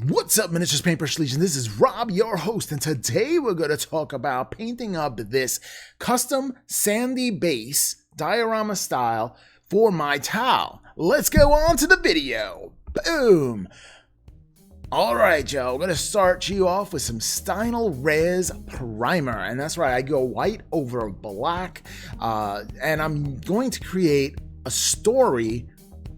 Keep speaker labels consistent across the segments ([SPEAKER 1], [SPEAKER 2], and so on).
[SPEAKER 1] What's up, Miniatures Paintbrush Legion? This is Rob, your host, and today we're going to talk about painting up this custom sandy base, diorama style, for my towel. Let's go on to the video. Boom! Alright, y'all, we're going to start you off with some Stynal Res Primer, and that's right, I go white over black, and I'm going to create a story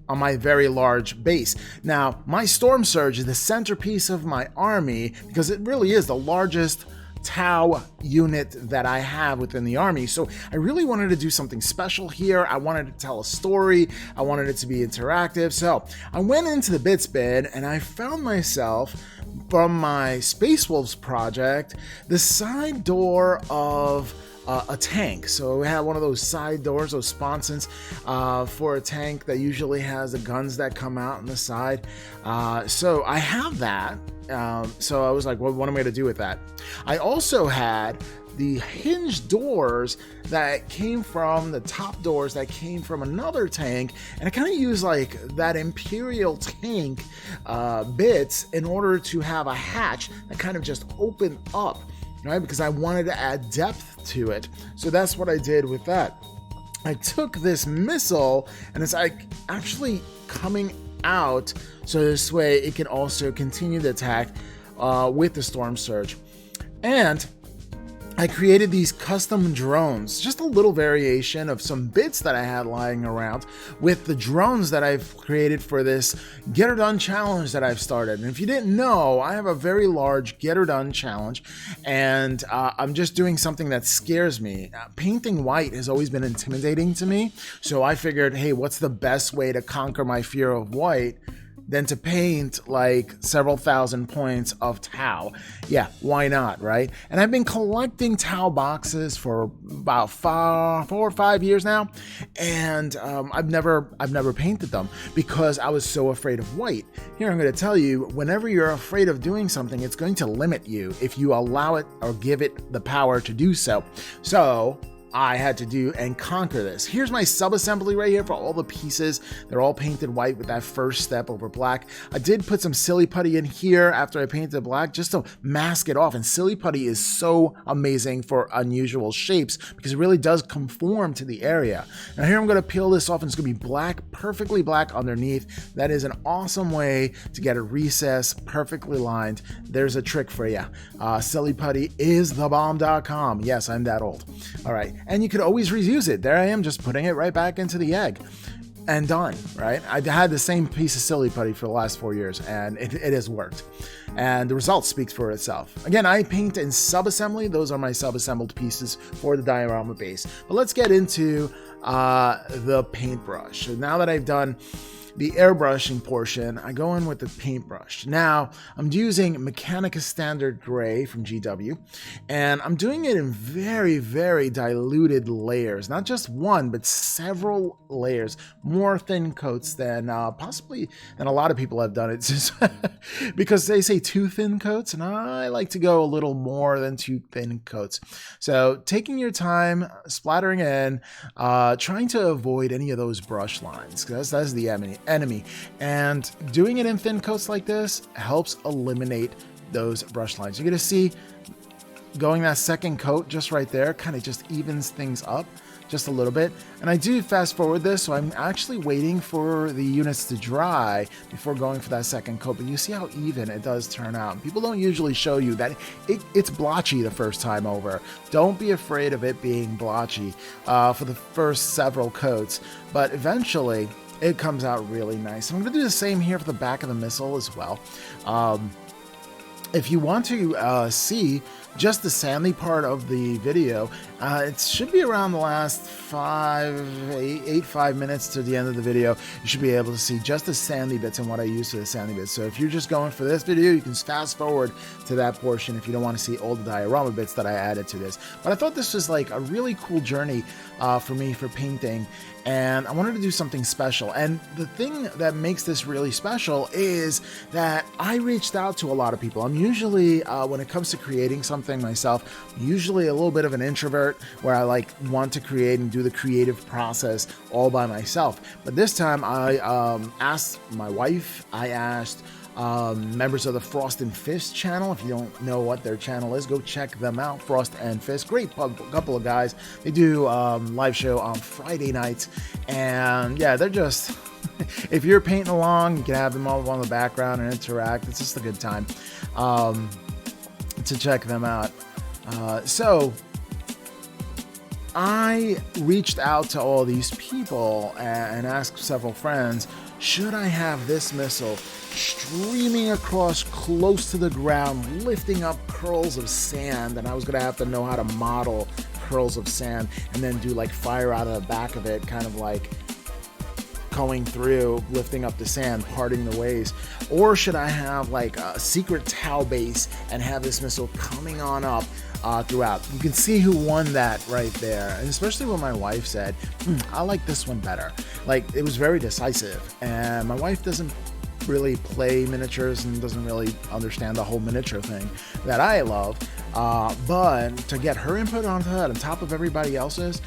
[SPEAKER 1] on my very large base. Now, my Stormsurge is the centerpiece of my army because it really is the largest Tau unit that I have within the army. So I really wanted to do something special here. I wanted to tell a story. I wanted it to be interactive. So I went into the bits bin and I found myself, from my Space Wolves project, the side door of a tank. So we have one of those side doors, those sponsons for a tank that usually has the guns that come out on the side. So I have that. So I was like, well, what am I going to do with that? I also had the hinge doors that came from the top doors that came from another tank, and I kind of used like that Imperial tank bits in order to have a hatch that kind of just opened up, right? Because I wanted to add depth to it. So that's what I did with that. I took this missile and it's like actually coming out, so this way it can also continue the attack with the Stormsurge. And I created these custom drones, just a little variation of some bits that I had lying around with the drones that I've created for this Get Her Done challenge that I've started. And if you didn't know, I have a very large Get Her Done challenge, and I'm just doing something that scares me. Painting white has always been intimidating to me, so I figured, hey, what's the best way to conquer my fear of white than to paint like several thousand points of Tau? Yeah, why not, right? And I've been collecting Tau boxes for about 4 or 5 years now, and I've never painted them because I was so afraid of white. Here I'm going to tell you, whenever you're afraid of doing something, it's going to limit you if you allow it or give it the power to do so. So I had to do and conquer this. Here's my sub-assembly right here for all the pieces. They're all painted white with that first step over black. I did put some silly putty in here after I painted black just to mask it off. And silly putty is so amazing for unusual shapes because it really does conform to the area. Now here I'm going to peel this off and it's going to be black, perfectly black underneath. That is an awesome way to get a recess perfectly lined. There's a trick for you. Silly putty is thebomb.com. Yes, I'm that old. All right. And you could always reuse it. There I am, just putting it right back into the egg and done, right? I've had the same piece of silly putty for the last 4 years and it has worked. And the result speaks for itself. Again, I paint in sub-assembly. Those are my sub-assembled pieces for the diorama base. But let's get into the paintbrush. So now that I've done the airbrushing portion, I go in with the paintbrush. Now, I'm using Mechanica Standard Gray from GW, and I'm doing it in very, very diluted layers. Not just one, but several layers. More thin coats than possibly than a lot of people have done it. Because they say 2 thin coats, and I like to go a little more than 2 thin coats. So taking your time, splattering in, trying to avoid any of those brush lines, because that's the enemy, and doing it in thin coats like this helps eliminate those brush lines. You're gonna see going that second coat just right there kind of just evens things up just a little bit. And I do fast forward this, so I'm actually waiting for the units to dry before going for that second coat. But you see how even it does turn out. People don't usually show you that it's blotchy the first time over. Don't be afraid of it being blotchy for the first several coats, but eventually it comes out really nice. I'm going to do the same here for the back of the missile as well. If you want to see just the sandy part of the video, it should be around the last 5 minutes to the end of the video. You should be able to see just the sandy bits and what I use for the sandy bits. So if you're just going for this video, you can fast forward to that portion if you don't want to see all the diorama bits that I added to this. But I thought this was like a really cool journey for me for painting, and I wanted to do something special. And the thing that makes this really special is that I reached out to a lot of people. I'm usually, when it comes to creating something myself, usually a little bit of an introvert where I want to create and do the creative process all by myself. But this time I asked my wife, I asked members of the Frost and Fist channel. If you don't know what their channel is, go check them out. Frost and Fist, great couple of guys. They do live show on Friday nights, and yeah, they're just if you're painting along, you can have them all on the background and interact. It's just a good time to check them out. So I reached out to all these people and asked several friends, should I have this missile streaming across close to the ground, lifting up curls of sand? And I was going to have to know how to model curls of sand and then do like fire out of the back of it, kind of like going through, lifting up the sand, parting the waves. Or should I have like a secret towel base and have this missile coming on up throughout? You can see who won that right there, and especially when my wife said, I like this one better. Like, it was very decisive, and my wife doesn't really play miniatures and doesn't really understand the whole miniature thing that I love, but to get her input onto that on top of everybody else's,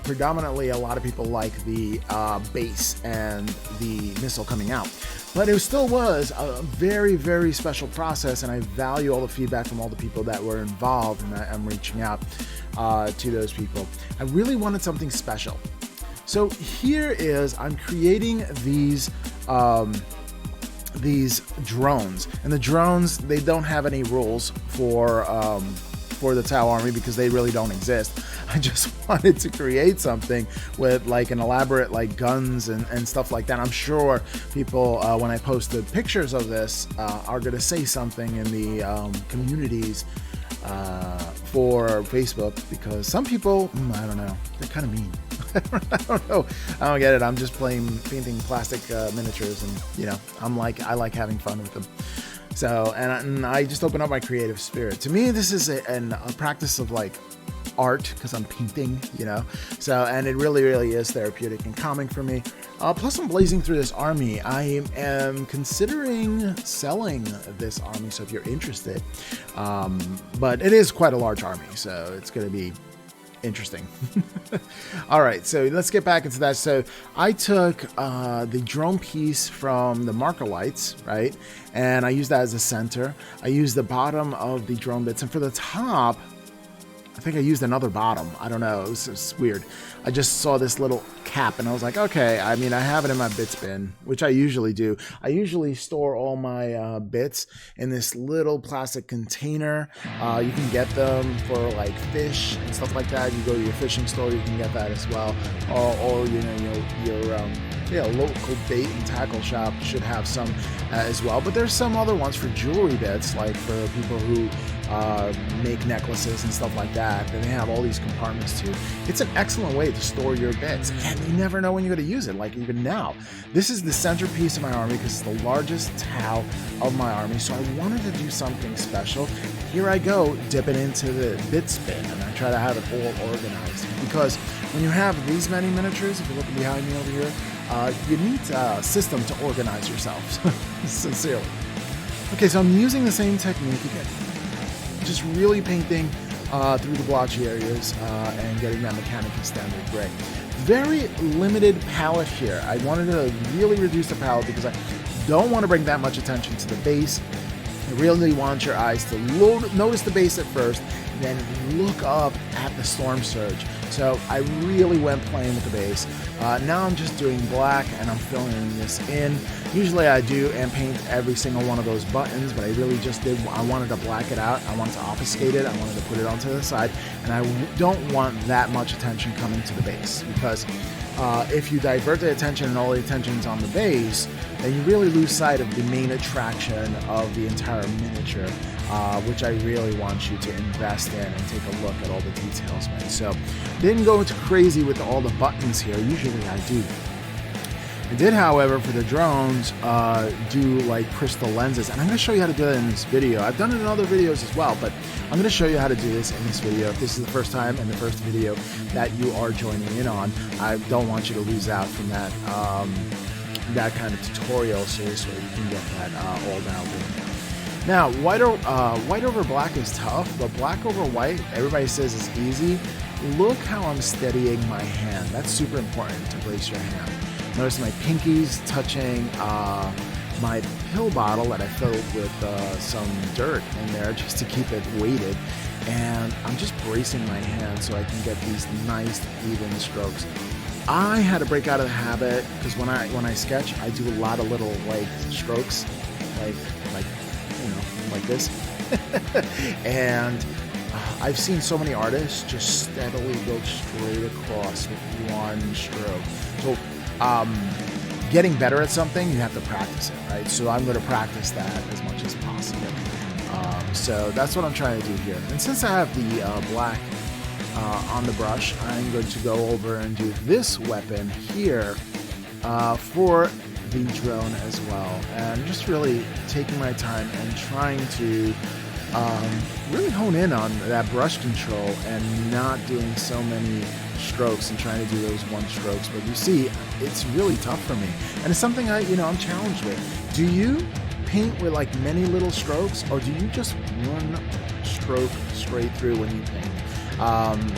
[SPEAKER 1] predominantly a lot of people like the base and the missile coming out. But it still was a very, very special process, and I value all the feedback from all the people that were involved, and I'm reaching out to those people. I really wanted something special. So here is, I'm creating these drones, and the drones, they don't have any rules for the Tau Army because they really don't exist. I just wanted to create something with like an elaborate like guns and stuff like that. I'm sure people when I post the pictures of this are going to say something in the communities for Facebook, because some people, I don't know, they're kind of mean. I don't know. I don't get it. I'm just painting plastic miniatures, and you know, I like having fun with them. So, and I just open up my creative spirit. To me, this is a practice of like art, because I'm painting, you know. So, and it really, really is therapeutic and calming for me. Plus, I'm blazing through this army. I am considering selling this army, so if you're interested. But it is quite a large army, so it's going to be interesting. All right, so let's get back into that. So I took the drone piece from the marker lights, right? And I used that as a center. I used the bottom of the drone bits, and for the top, I think I used another bottom. I don't know. It's weird. I just saw this little cap, and I was like, okay. I mean, I have it in my bits bin, which I usually do. I usually store all my bits in this little plastic container. You can get them for like fish and stuff like that. You go to your fishing store, you can get that as well. Or you know, your local bait and tackle shop should have some as well. But there's some other ones for jewelry bits, like for people who make necklaces and stuff like that. And they have all these compartments too. It's an excellent way to store your bits, and you never know when you're going to use it. Like even now, this is the centerpiece of my army because it's the largest towel of my army. So I wanted to do something special. Here I go, dipping into the bits bin, and I try to have it all organized, because when you have these many miniatures, if you're looking behind me over here, you need a system to organize yourselves. Sincerely. Okay, so I'm using the same technique again. Just really painting through the blotchy areas and getting that mechanically standard gray. Very limited palette here. I wanted to really reduce the palette because I don't want to bring that much attention to the base. I really want your eyes to notice the base at first, and then look up at the Stormsurge. So I really went plain with the base. Now I'm just doing black, and I'm filling this in. Usually I do and paint every single one of those buttons, but I really just did. I wanted to black it out. I wanted to obfuscate it. I wanted to put it onto the side, and I don't want that much attention coming to the base, because if you divert the attention and all the attention's on the base, then you really lose sight of the main attraction of the entire miniature, which I really want you to invest in and take a look at all the details, man. So didn't go into crazy with all the buttons here. Usually I do. I did, however, for the drones, do like crystal lenses, and I'm going to show you how to do that in this video. I've done it in other videos as well, but I'm going to show you how to do this in this video. If this is the first time and the first video that you are joining in on, I don't want you to lose out from that that kind of tutorial series where you can get that all down. Now, white over black is tough, but black over white, everybody says is easy. Look how I'm steadying my hand. That's super important to brace your hand. Notice my pinkies touching my pill bottle that I filled with some dirt in there just to keep it weighted. And I'm just bracing my hand so I can get these nice even strokes. I had to break out of the habit because when I sketch, I do a lot of little like strokes, like like this. And I've seen so many artists just steadily go straight across with one stroke. So getting better at something, you have to practice it, right? So I'm going to practice that as much as possible. So that's what I'm trying to do here. And since I have the black on the brush, I'm going to go over and do this weapon here for the drone as well. And just really taking my time and trying to really hone in on that brush control and not doing so many strokes and trying to do those one strokes. But you see, it's really tough for me. And it's something I'm challenged with. Do you paint with like many little strokes, or do you just one stroke straight through when you paint?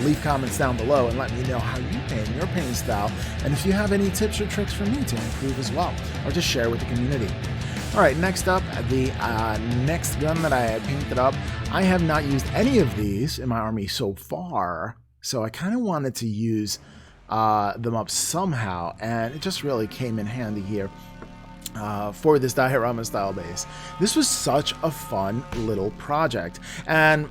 [SPEAKER 1] Leave comments down below and let me know how you paint, your painting style, and if you have any tips or tricks for me to improve as well, or just share with the community. All right, next up, the next gun that I painted up. I have not used any of these in my army so far, so I kind of wanted to use them up somehow, and it just really came in handy here. For this diorama style base. This was such a fun little project, and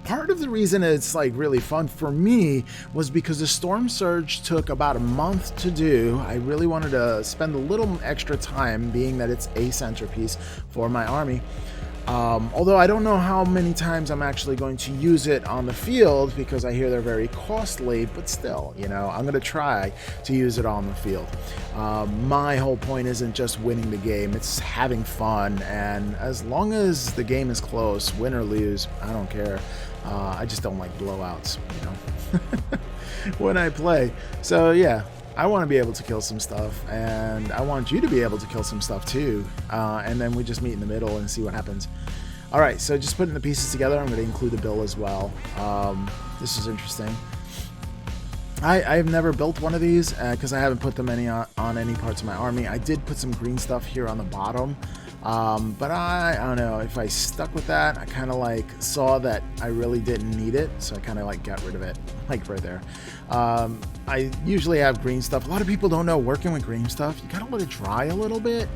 [SPEAKER 1] part of the reason it's like really fun for me was because the Stormsurge took about a month to do. I really wanted to spend a little extra time, being that it's a centerpiece for my army. Although I don't know how many times I'm actually going to use it on the field because I hear they're very costly, but still, I'm going to try to use it on the field. My whole point isn't just winning the game, it's having fun, and as long as the game is close, win or lose, I don't care. I just don't like blowouts, when I play. So yeah, I want to be able to kill some stuff, and I want you to be able to kill some stuff too, and then we just meet in the middle and see what happens. Alright, so just putting the pieces together. I'm going to include the bill as well. This is interesting. I've never built one of these because I haven't put them on any parts of my army. I did put some green stuff here on the bottom, but I don't know if I stuck with that. I kind of like saw that I really didn't need it, so I kind of like got rid of it, like right there. I usually have green stuff. A lot of people don't know working with green stuff, you gotta let it dry a little bit.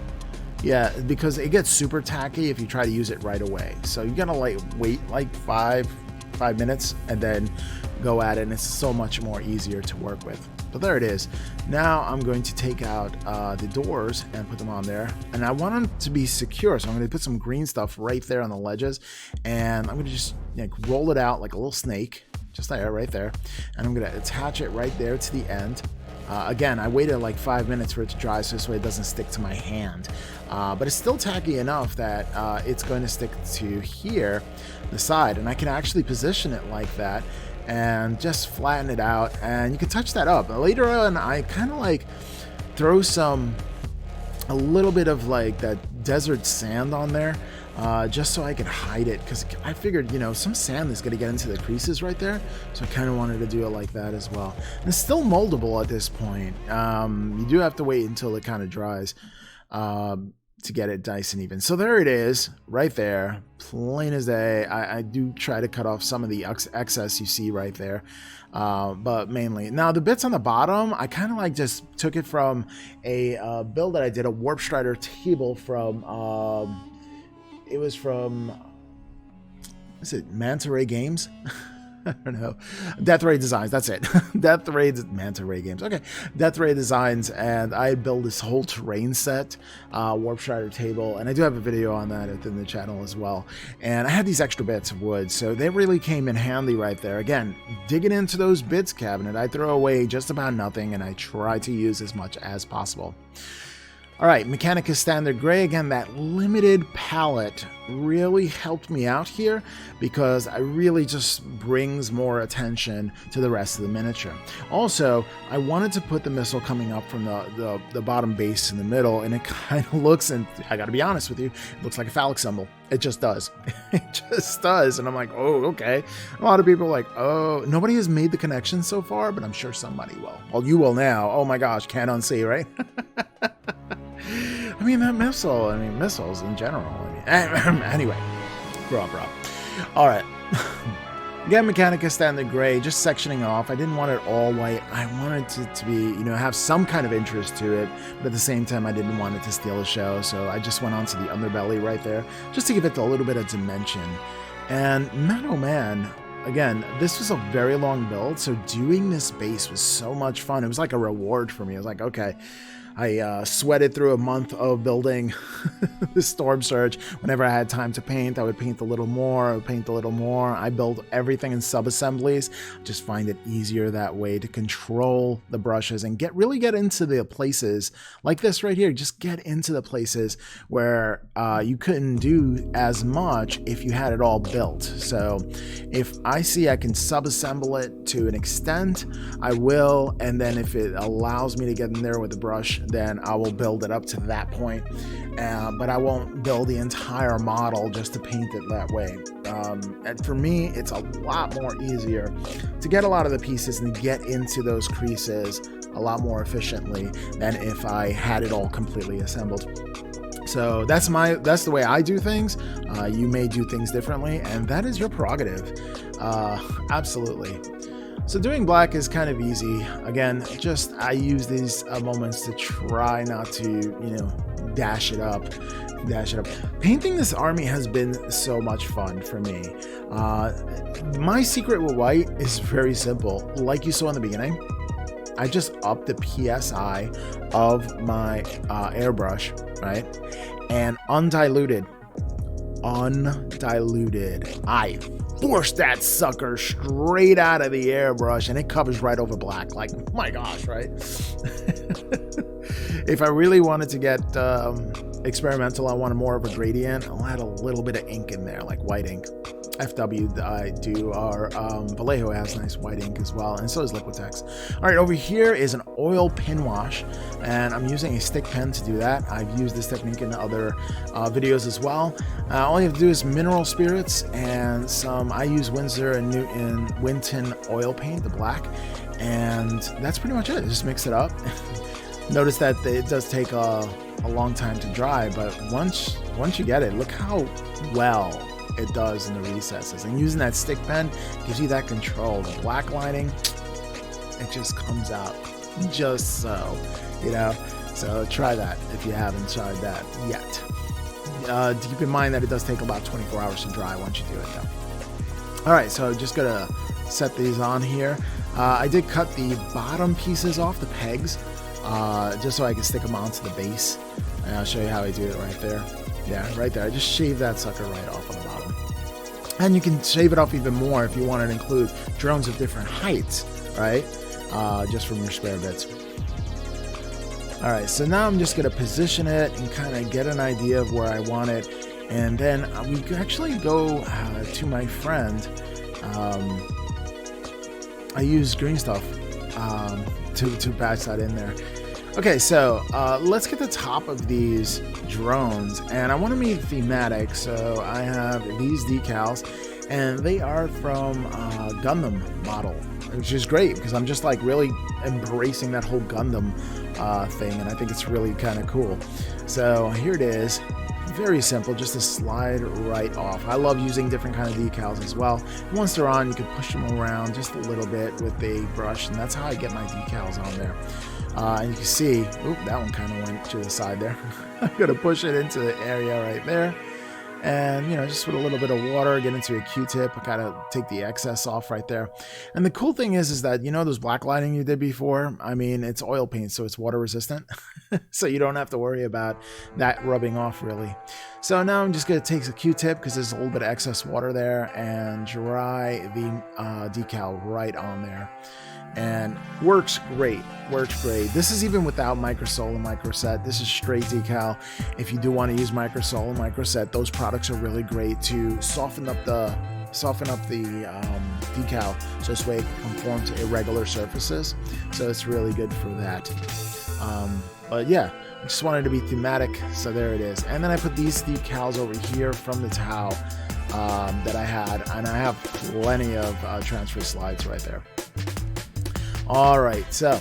[SPEAKER 1] Yeah, because it gets super tacky if you try to use it right away. So you gotta like wait like five minutes and then go at it, and it's so much more easier to work with. But there it is. Now I'm going to take out the doors and put them on there, and I want them to be secure, so I'm going to put some green stuff right there on the ledges, and I'm going to just like roll it out like a little snake, just there, right there, and I'm going to attach it right there to the end. Again, I waited like 5 minutes for it to dry so this way it doesn't stick to my hand. But it's still tacky enough that it's going to stick to here, the side, and I can actually position it like that and just flatten it out, and you can touch that up. Later on, I kind of like throw a little bit of like that desert sand on there, just so I could hide it, because I figured, some sand is going to get into the creases right there, so I kind of wanted to do it like that as well. And it's still moldable at this point. You do have to wait until it kind of dries to get it nice and even. So there it is, right there, plain as day. I do try to cut off some of the excess you see right there, but mainly. Now the bits on the bottom, I kind of like just took it from a build that I did, a Warp Strider table from... it was from, is it Manta Ray Games? I don't know. Death Ray Designs, that's it. Manta Ray Games. Okay. Death Ray Designs, and I built this whole terrain set, Warp Strider table, and I do have a video on that within the channel as well. And I had these extra bits of wood, so they really came in handy right there. Again, digging into those bits cabinet, I throw away just about nothing, and I try to use as much as possible. All right, Mechanicus Standard Gray. Again, that limited palette really helped me out here because it really just brings more attention to the rest of the miniature. Also, I wanted to put the missile coming up from the bottom base in the middle, and it kind of looks, and I gotta be honest with you, it looks like a phallic symbol. It just does. It just does. And I'm like, oh, okay. A lot of people are like, oh, nobody has made the connection so far, but I'm sure somebody will. Well, you will now. Oh my gosh, can't unsee, right? I mean, that missile, missiles in general. Anyway, grow up, Rob. All right. Again, Mechanica Standard Gray, just sectioning off. I didn't want it all white. I wanted it to be, have some kind of interest to it, but at the same time, I didn't want it to steal the show, so I just went on to the underbelly right there, just to give it a little bit of dimension. And man, oh man, again, this was a very long build, so doing this base was so much fun. It was like a reward for me. I was like, okay, I sweated through a month of building the Stormsurge. Whenever I had time to paint, I would paint a little more, I would paint a little more. I build everything in sub-assemblies. Just find it easier that way to control the brushes and really get into the places like this right here. Just get into the places where you couldn't do as much if you had it all built. So if I see I can sub-assemble it to an extent, I will, and then if it allows me to get in there with the brush, then I will build it up to that point, but I won't build the entire model just to paint it that way. And for me, it's a lot more easier to get a lot of the pieces and get into those creases a lot more efficiently than if I had it all completely assembled. So that's the way I do things. You may do things differently, and that is your prerogative. Absolutely. So doing black is kind of easy. Again, I use these moments to try not to, dash it up. Painting this army has been so much fun for me. My secret with white is very simple. Like you saw in the beginning, I just upped the PSI of my airbrush, right? And undiluted, I force that sucker straight out of the airbrush and it covers right over black. Like, my gosh, right? If I really wanted to get experimental, I wanted more of a gradient, I'll add a little bit of ink in there, like white ink. FW I do, or Vallejo has nice white ink as well, and so does Liquitex. All right, over here is an oil pin wash, and I'm using a stick pen to do that. I've used this technique in other videos as well. All you have to do is mineral spirits and I use Winsor and Newton Winton oil paint, the black, and that's pretty much it. Just mix it up. Notice that it does take a long time to dry, but once you get it, look how well it does in the recesses. And using that stick pen gives you that control. The black lining, it just comes out just so, So try that if you haven't tried that yet. Keep in mind that it does take about 24 hours to dry once you do it though. All right, so just gonna set these on here. I did cut the bottom pieces off, the pegs, just so I can stick them onto the base. And I'll show you how I do it right there. Yeah, right there. I just shave that sucker right off on the bottom. And you can shave it off even more if you want to include drones of different heights, right? Just from your spare bits. All right, so now I'm just going to position it and kind of get an idea of where I want it. And then we can actually go to my friend. I use green stuff to patch that in there. Okay, so let's get the top of these drones, and I want to make thematic, so I have these decals, and they are from Gundam model, which is great because I'm just like really embracing that whole Gundam thing, and I think it's really kind of cool. So here it is. Very simple, just to slide right off. I love using different kind of decals as well. Once they're on, you can push them around just a little bit with a brush, and that's how I get my decals on there. And you can see, oop, that one kind of went to the side there. I'm going to push it into the area right there. And, just with a little bit of water, get into a Q-tip. I gotta take the excess off right there. And the cool thing is that, those black lining you did before, it's oil paint, so it's water resistant. So you don't have to worry about that rubbing off, really. So now I'm just gonna take a Q-tip, because there's a little bit of excess water there, and dry the decal right on there. And works great. This is even without Microsol and Microset. This is straight decal. If you do want to use Microsol and Microset, those products are really great to soften up the decal, so this way it can conform to irregular surfaces. So it's really good for that. But yeah, I just wanted to be thematic, so there it is. And then I put these decals over here from the towel that I had, and I have plenty of transfer slides right there. All right, so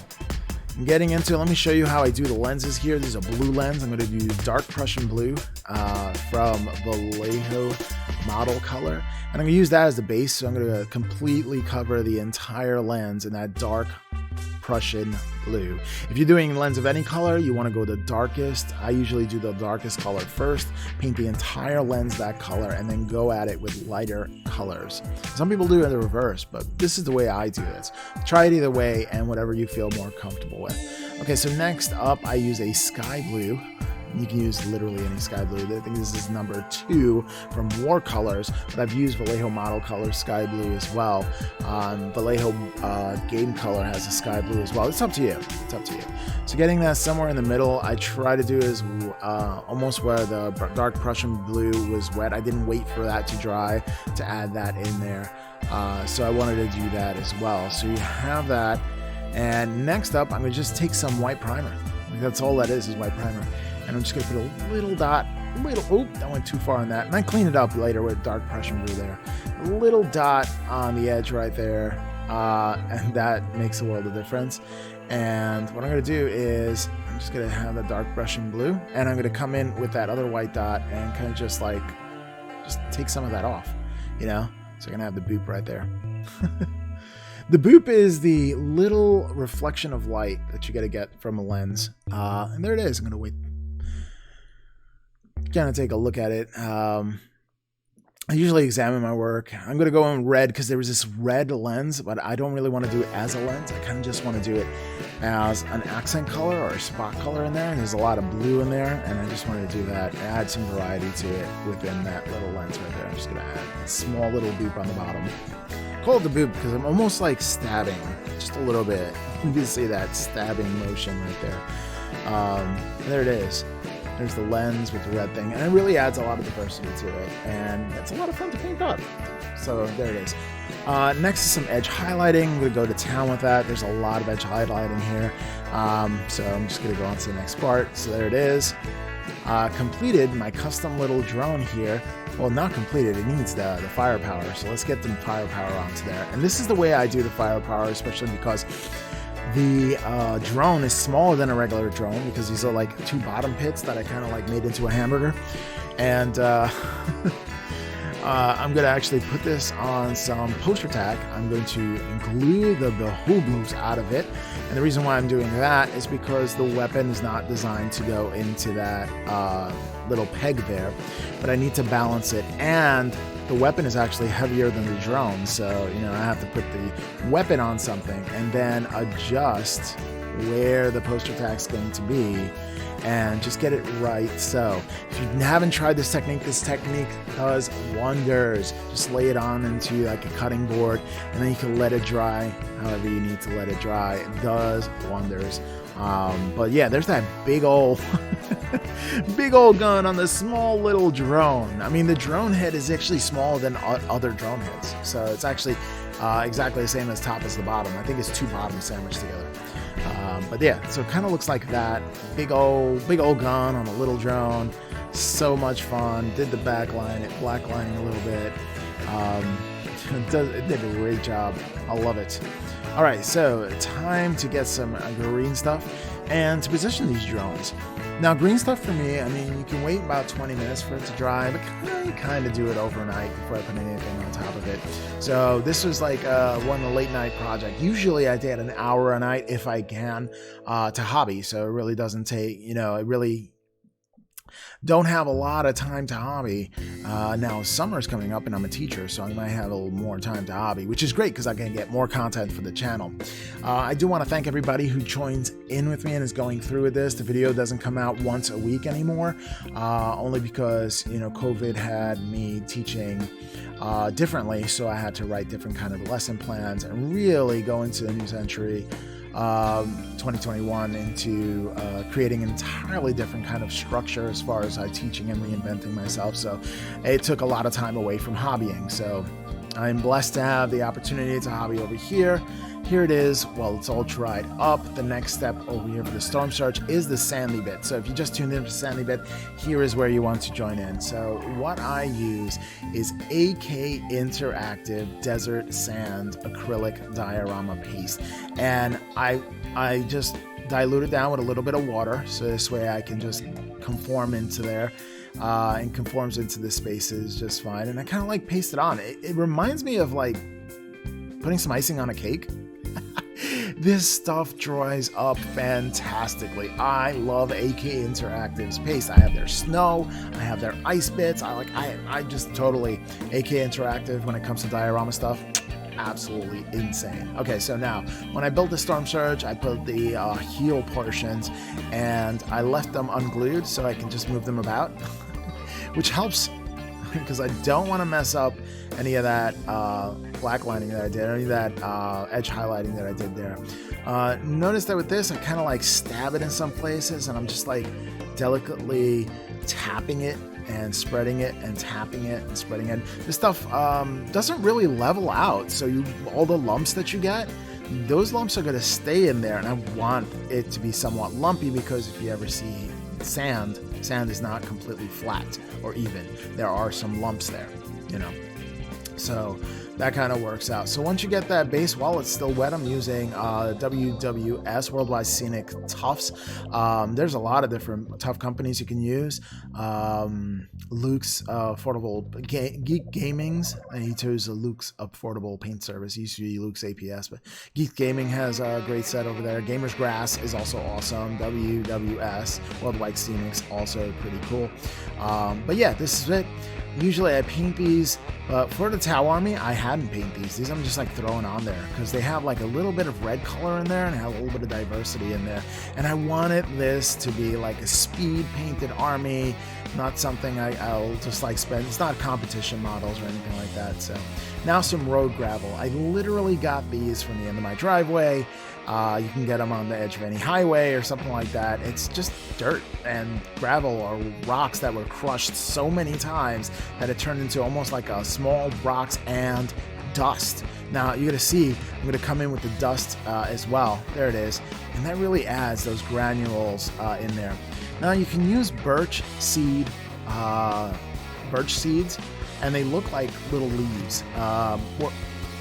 [SPEAKER 1] getting into it, let me show you how I do the lenses here. This is a blue lens. I'm going to use dark Prussian blue from Vallejo model color. And I'm going to use that as the base. So I'm going to completely cover the entire lens in that dark Prussian blue. If you're doing lens of any color, you want to go the darkest. I usually do the darkest color first, paint the entire lens that color, and then go at it with lighter colors. Some people do it the reverse, but this is the way I do this. Try it either way and whatever you feel more comfortable with. Okay, so next up, I use a sky blue. You can use literally any sky blue. I think this is number 2 from War Colors, but I've used Vallejo model color sky blue as well. Vallejo game color has a sky blue as well. It's up to you. It's up to you. So getting that somewhere in the middle, I try to do is almost where the dark Prussian blue was wet. I didn't wait for that to dry to add that in there. So I wanted to do that as well. So you have that. And next up, I'm going to just take some white primer. That's all that is white primer. And I'm just going to put a little dot, oop, that went too far on that. And I clean it up later with dark Prussian blue there. A little dot on the edge right there, and that makes a world of difference. And what I'm going to do is I'm just going to have the dark Prussian blue, and I'm going to come in with that other white dot and kind of just take some of that off, you know? So I'm going to have the boop right there. The boop is the little reflection of light that you got to get from a lens. And there it is. I'm going to wait. Kind of take a look at it. I usually examine my work. I'm going to go in red because there was this red lens, but I don't really want to do it as a lens. I kind of just want to do it as an accent color or a spot color in there. And there's a lot of blue in there, and I just wanted to do that. Add some variety to it within that little lens right there. I'm just going to add a small little boop on the bottom. I call it the boop because I'm almost like stabbing just a little bit. You can see that stabbing motion right there. There it is. There's the lens with the red thing, and it really adds a lot of diversity to it, and it's a lot of fun to paint up. So there it is. Next is some edge highlighting. I'm going to go to town with that. There's a lot of edge highlighting here. So I'm just going to go on to the next part. So there it is. Completed my custom little drone here. Well, not completed. It needs the firepower. So let's get the firepower onto there. And this is the way I do the firepower, especially because the drone is smaller than a regular drone because these are like 2 bottom pits that I kind of like made into a hamburger. And I'm going to actually put this on some poster tack. I'm going to glue the hubloos out of it. And the reason why I'm doing that is because the weapon is not designed to go into that little peg there. But I need to balance it, and the weapon is actually heavier than the drone, so you know I have to put the weapon on something and then adjust where the poster tack's going to be and just get it right. So if you haven't tried this technique does wonders. Just lay it on into like a cutting board, and then you can let it dry however you need to let it dry. It does wonders. But yeah, there's that big old gun on the small little drone. I mean, the drone head is actually smaller than other drone heads, so it's actually exactly the same as top as the bottom. I think it's 2 bottoms sandwiched together. But yeah, so it kind of looks like that. Big old gun on a little drone. So much fun. Did the blacklining a little bit. It did a great job. I love it. All right, so time to get some green stuff and to position these drones. Now, green stuff for me, I mean, you can wait about 20 minutes for it to dry, but I kind of do it overnight before I put anything on top of it. So this was like one of the late night project. Usually I did an hour a night if I can to hobby. So it really doesn't take, you know, it really don't have a lot of time to hobby. Now summer's coming up and I'm a teacher, so I might have a little more time to hobby, which is great because I can get more content for the channel. I do want to thank everybody who joins in with me and is going through with this. The video doesn't come out once a week anymore, only because, you know, COVID had me teaching differently, so I had to write different kind of lesson plans and really go into the new century 2021 into creating an entirely different kind of structure as far as teaching and reinventing myself. So it took a lot of time away from hobbying. So I'm blessed to have the opportunity to hobby over here. Here it is. Well, it's all dried up. The next step over here for the Stormsurge is the sandy bit. So if you just tuned in for sandy bit, here is where you want to join in. So what I use is AK Interactive Desert Sand Acrylic Diorama Paste. And I just dilute it down with a little bit of water, so this way I can just conform into there, and conforms into the spaces just fine. And I kind of like paste it on. It reminds me of like putting some icing on a cake. This stuff dries up fantastically. I love AK Interactive's paste. I have their snow, I have their ice bits. I just totally AK Interactive when it comes to diorama stuff. Absolutely insane. Okay, so now when I built the Stormsurge, I put the heel portions and I left them unglued so I can just move them about, which helps because I don't want to mess up any of that black lining that I did, any of that edge highlighting that I did there. Notice that with this, I kind of like stab it in some places and I'm just like delicately tapping it and spreading it and tapping it and spreading it. This stuff doesn't really level out, so all the lumps that you get, those lumps are going to stay in there, and I want it to be somewhat lumpy because if you ever see sand is not completely flat or even. There are some lumps there, you know. So that kind of works out. So once you get that base, while it's still wet, I'm using WWS, Worldwide Scenic Tufts. There's a lot of different tough companies you can use. Luke's Affordable Geek Gaming's. I need to use Luke's Affordable Paint Service. It used to be Luke's APS, but Geek Gaming has a great set over there. Gamer's Grass is also awesome. WWS, Worldwide Scenic's also pretty cool. But yeah, this is it. Usually I paint these, but for the Tau Army, I hadn't paint these. These I'm just like throwing on there because they have like a little bit of red color in there and have a little bit of diversity in there. And I wanted this to be like a speed painted army, not something I'll just like spend. It's not competition models or anything like that. So now some road gravel. I literally got these from the end of my driveway. You can get them on the edge of any highway or something like that. It's just dirt and gravel or rocks that were crushed so many times that it turned into almost like a small rocks and dust. Now you're gonna see, I'm gonna come in with the dust as well. There it is. And that really adds those granules in there. Now you can use birch seeds, and they look like little leaves.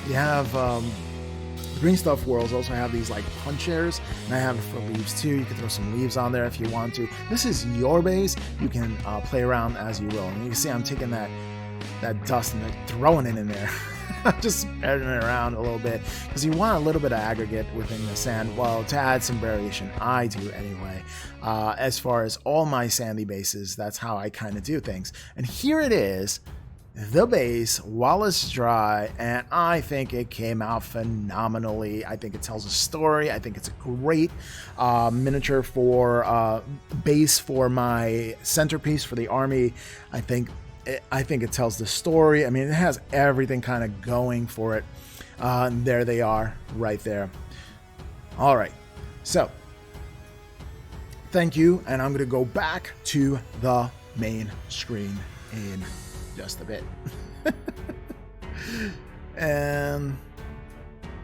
[SPEAKER 1] You have Green Stuff Worlds also have these like punchers, and I have it for leaves too. You can throw some leaves on there if you want to. This is your base. You can play around as you will. And you can see I'm taking that dust and throwing it in there. Just spreading it around a little bit because you want a little bit of aggregate within the sand. Well, to add some variation, I do anyway. As far as all my sandy bases, that's how I kind of do things. And here it is. The base while it's dry, and I think it came out phenomenally. I think it tells a story. I think it's a great miniature for base for my centerpiece for the army. I think it tells the story. I mean, it has everything kind of going for it. There they are right there. All right, so thank you, and I'm going to go back to the main screen in just a bit. And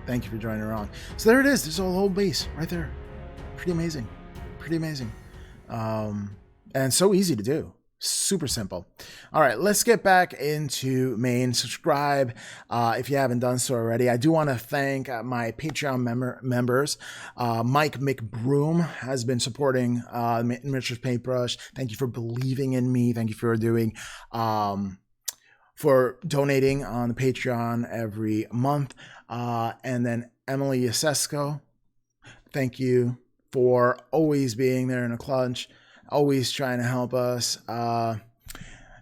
[SPEAKER 1] thank you for joining around. So there it is. There's a whole base right there. Pretty amazing. And so easy to do. Super simple. All right, let's get back into main. Subscribe if you haven't done so already. I do want to thank my Patreon members. Mike McBroom has been supporting Miniatures Paintbrush. Thank you for believing in me. Thank you for doing for donating on the Patreon every month. And then Emily Yasesco, thank you for always being there in a clutch, always trying to help us.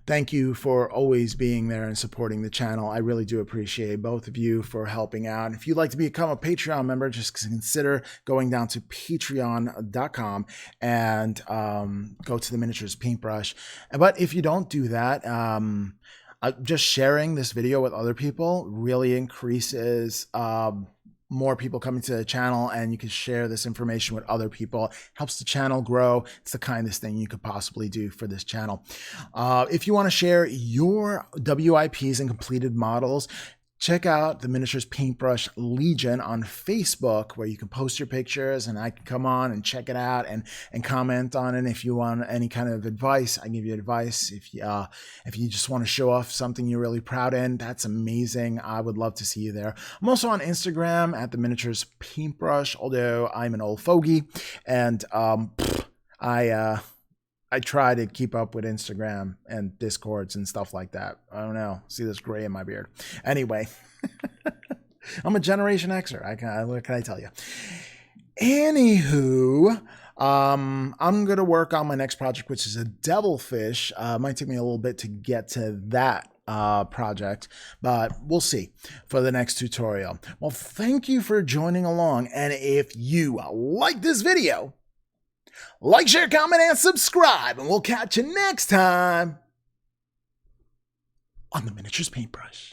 [SPEAKER 1] Thank you for always being there and supporting the channel. I really do appreciate both of you for helping out. And if you'd like to become a Patreon member, just consider going down to patreon.com and go to the Miniatures Paintbrush. But if you don't do that, just sharing this video with other people really increases more people coming to the channel, and you can share this information with other people. Helps the channel grow. It's the kindest thing you could possibly do for this channel. If you want to share your WIPs and completed models, check out the Miniatures Paintbrush Legion on Facebook, where you can post your pictures and I can come on and check it out and comment on it. If you want any kind of advice, I give you advice. If you just want to show off something you're really proud in, that's amazing. I would love to see you there. I'm also on Instagram at the Miniatures Paintbrush, although I'm an old fogey and I try to keep up with Instagram and Discords and stuff like that. I don't know. See this gray in my beard. Anyway, I'm a Generation Xer. What can I tell you? Anywho, I'm going to work on my next project, which is a devilfish. It might take me a little bit to get to that project, but we'll see for the next tutorial. Well, thank you for joining along. And if you like this video, like, share, comment, and subscribe, and we'll catch you next time on the Miniatures Paintbrush.